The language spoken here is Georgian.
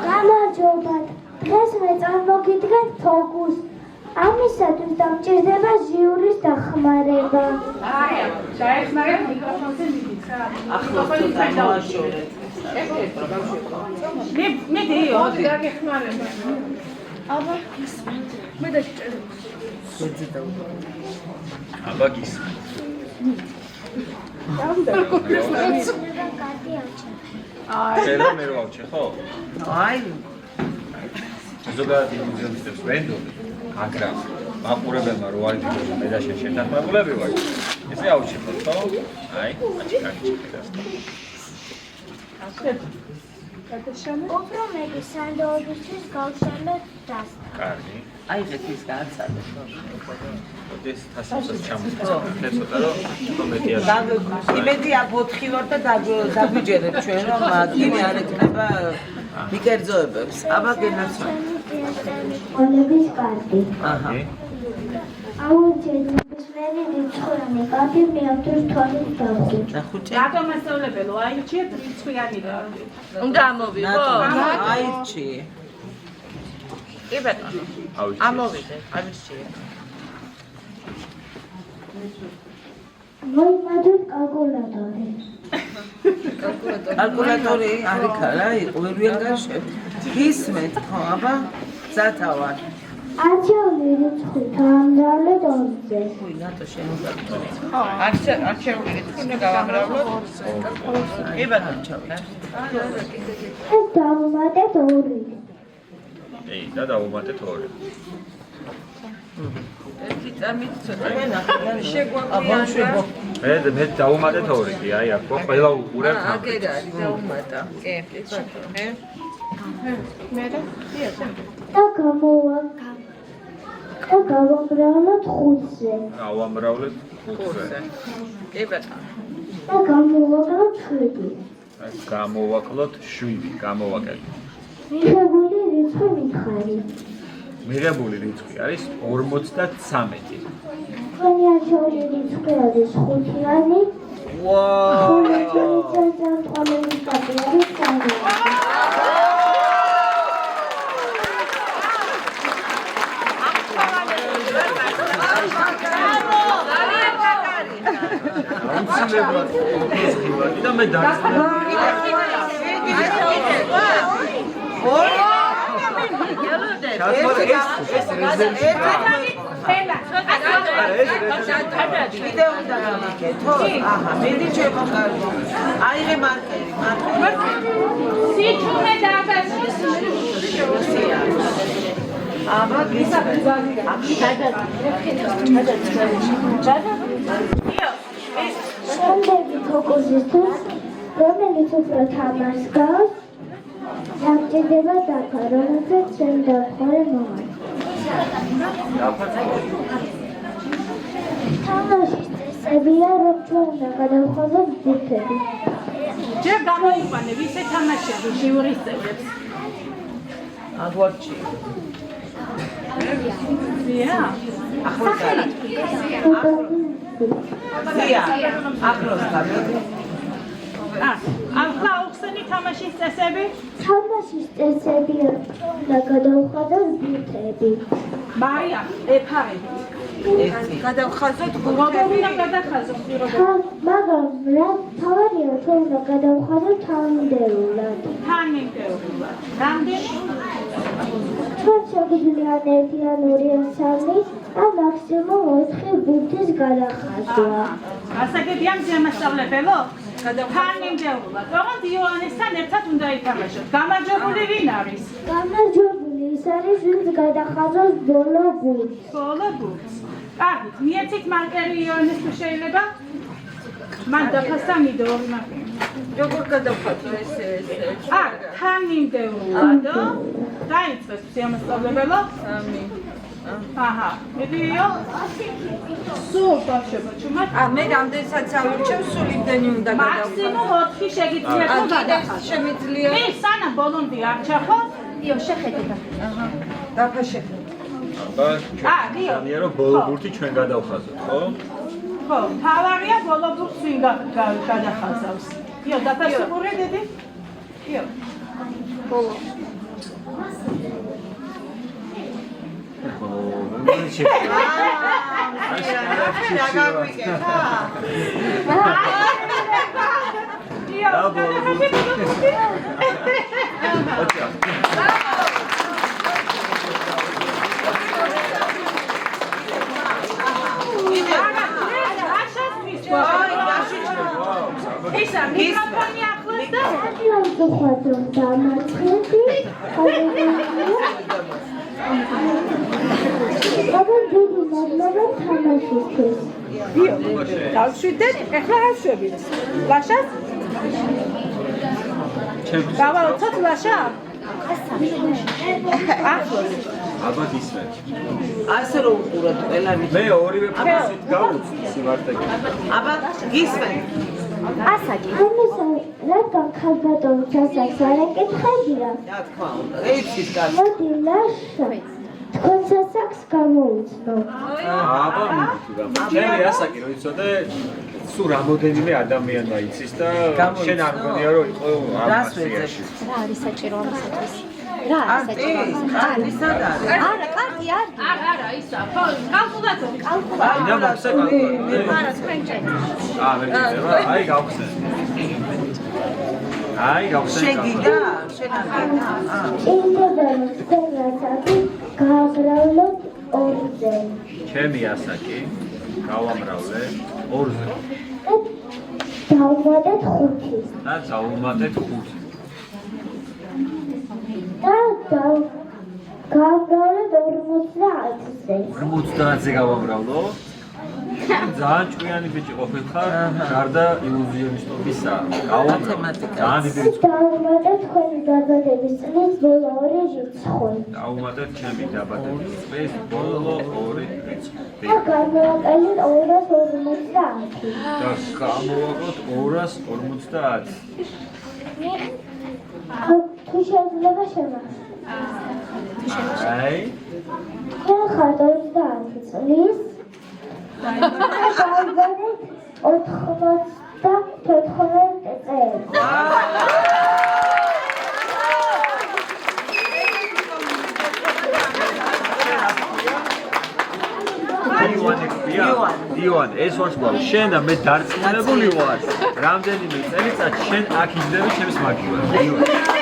გამარჯობათ. დღეს მე წარმოგიდგენთ ფოკუსს. ამისათვის დამჭირდება ჟიურის დახმარება. დაეხმარებ მიკროფონზე მიდიხარ. მე დიო, დაგეხმარება. აბა, მე დაჭერე. აბა გისმენთ. შეიძლება მე რო ავჩე, ხო? აი. ზოგადად იმიზებს ვენდობი. მაგრამ მაყურებელმა რო არის ვიდეო მე და შენ შეთანხმებულები ვარ. ესე აუჩებოთ, ხო? აი, აჩქარი უბრალოდ სანდოობისთვის გავშალოთ დასტა. კარგი. აი ეს გააცადე. ოდეს თასასაც ჩამოწესო. ცოტა რომ კომედია. იმედია 4 ვარ და დაგვიჯერებ ჩვენ რომ ადგილი არ ეკნება მიკერძოებებს. აბა გენაცვა. ოლების კარტი. აჰა. აუჯერების მერი რიცხვიანი კარტი მეავტოს თვალის დავხი. ნახუჭე. რატომ მასწავლებელო, აირჩიეთ რიცხვიანი რა. უნდა ამოვიდო? აირჩი. კი ბატონო. ამოვიდე, ამირჩიე. მოიმადოთ კალკულატორი. კალკულატორი არის ხარა, ყველიან გარშემო. გისმენთ ხო, აბა ზათავარ. არჩეული რიცხვი დაამრავლეთ 2-ზე. უი, რატო შემოგაგწო? ხო, არჩეული რიცხვი უნდა გავამრავლოთ. კი ბატონო, ჩავიდა. ეს დავუმატეთ 2. ეი, და დავუმატეთ 2. ერთი წამით ცოტა შეგვაგვიანდა. მე დავუმატეთ 2 კი, აი აქ ყველა უყურებთ. აგერ არის დაუმატა. კი, და გავამრავლოთ 5-ზე. გავამრავლეთ 5-ზე. კი ბატონო. და გამოვაკლოთ 7. გამოვაკლოთ 7, გამოვაკელით. მიღებული რიცხვი მითხარი. მიღებული რიცხვი არის 53. თქვენი არჩეული რიცხვი არის 5-იანი. ვაუ! ჩვენი კარტი არის 3. აუცილებლად ოქროსღილაკი და მე დაგწევ. ვიდეო უნდა გამიგეთო? აჰა, მედი შემოგარი. აიღე მარკერი, სიჩუმე დააგასოს. აბა გისმენთ. შემდეგი ფოკუსისთვის, რომელიც უფრო თამაშს გავს, დამჭირდება დაფა, რომელსაც ჩვენ დავხარე მოვა. თამაშის წესებია, რომ ჩვენ უნდა გადავხაზოთ ბურთები. ჯერ გამოიყვანე, ვისე თამაშები ჟიურის წევრებს. აგვარჩი. ზია? ახლა ზია, ახლოს გამედი. ახლა უხსენი თამაშის წესები? თამაშის წესებია, უნდა გადავხაზოთ ბურთები. მარია, ეფარები. გადავხაზოთ როგორ უნდა გადახაზოთ პირობები? მაგრამ რა თავარია, ჩვენ უნდა გადავხაზოთ თანმიმდევრულად. თანმიმდევრულად. რამდენი? ჩვენ შეგვიძლია 1 ან 2 ან 3 ან მაქსიმუმ 4 ბურთის გადახაზვა. ასაგებია მასწავლებელო? თანმიმდევრულად. ოღონდ იოანესთან ერთად უნდა ითამაშოთ. გამარჯვებული ვინ არის? გამარჯვებული ის არის, ვინც გადახაზოს ბოლო ბურთს. ბოლო ბურთს. კარგი, მიეცით მარკერი იოანეს თუ შეიძლება? მან დაფასდა მიდო ორი მარკერი. როგორ გადავხატო ესე? თანმიმდევრულად. დაიწყეს მასწავლებელო? 3. აჰა, მედიო? სულ ბავშვებო, ჩუმად? მე რამდენსაც ავირჩევ, სულ იმდენი უნდა გადავხატო. მაქსიმუმ 4 შეგიძლიათ რომ გადახაზოთ. შემიძლია? კი, სანამ ბოლომდე არ ჩახოთ, იო, შეხედეთ. აჰა. დაფა შეხედე. აბა, ძალიან რომ ბოლო ბურთი ჩვენ გადავხაზოთ, ხო? ხო, თავარია ბოლო ბურთს ვინ გადახაზავს. იო, დაფასებული დედი? იო. ისა მიკროფონი ახლოს და ვთქვათ, რომ დამარცხდი, აბა დიდი მადლობა თამაშისთვის. დავშვიდეთ, ეხლა ავშვებით. ლაშას? დავაუცოთ ლაშა? ახლოს. აბა ისმე. ასე რომ უყუროთ ყველანი. მე ორივე ფასით გავუწევ სიმართლე. აბა გისმენ. ამასა, რადგან ქალბატონს ასაკს არ ეკითხებია, რა თქმა უნდა. ეიცის გასა. მოდი ლაშა, თქვენს ასაკს გამოუცნო. აბა ჩემი ასაკი რო იცოდე სულ რამოდენიმე ადამიანმა იცის და შენ არ მგონია რომ იყო ამ ასიაში. რა არის საჭირო ამისათვის? რა არის საჭირო ამისათვის? კარგი სად არის? არა, კარგი არ. არა, ისა, ხო, კალკულატორი. აინა მაქსაკალო. არა, თქვენ ჭერთ. ვერ გიწევა. აი გავხსენ. აი გავხსენ. შეგიდა? შენ არ გიგდა? იმედა რომ თქვენ ასაკი გააგრავლოთ ორზე. ჩემი ასაკი გავამრავლე 2-ზე. დავუმატეთ 5. და დავუმატეთ 5. და გააგრავლოთ 50-ზე. 50-ზე გავამრავლო. ძალიან ჭკვიანი ბიჭი ყოფილხარ, გარდა ილუზიონისტობისა. მათემატიკა. ძალიან დიდი რიცხვი. დავუმატეთ თქვენი დაბადების წლის ბოლო 2 რიცხვი. დავუმატეთ ჩემი დაბადების წლის ბოლო 2 რიცხვი. და გამოვაკელით 250. და გამოვაყოთ 250. თუ შეიძლება შემახ. აი, თქვენ ხართ 30 წლის და გავიგეთ 94 წელი. ივან, ეს ვარსკვლავი, შენ და მე დარწმუნებული ვარ, რამდენიმე წელიწად შენ აქ იჯდები ჩემს მაგივას.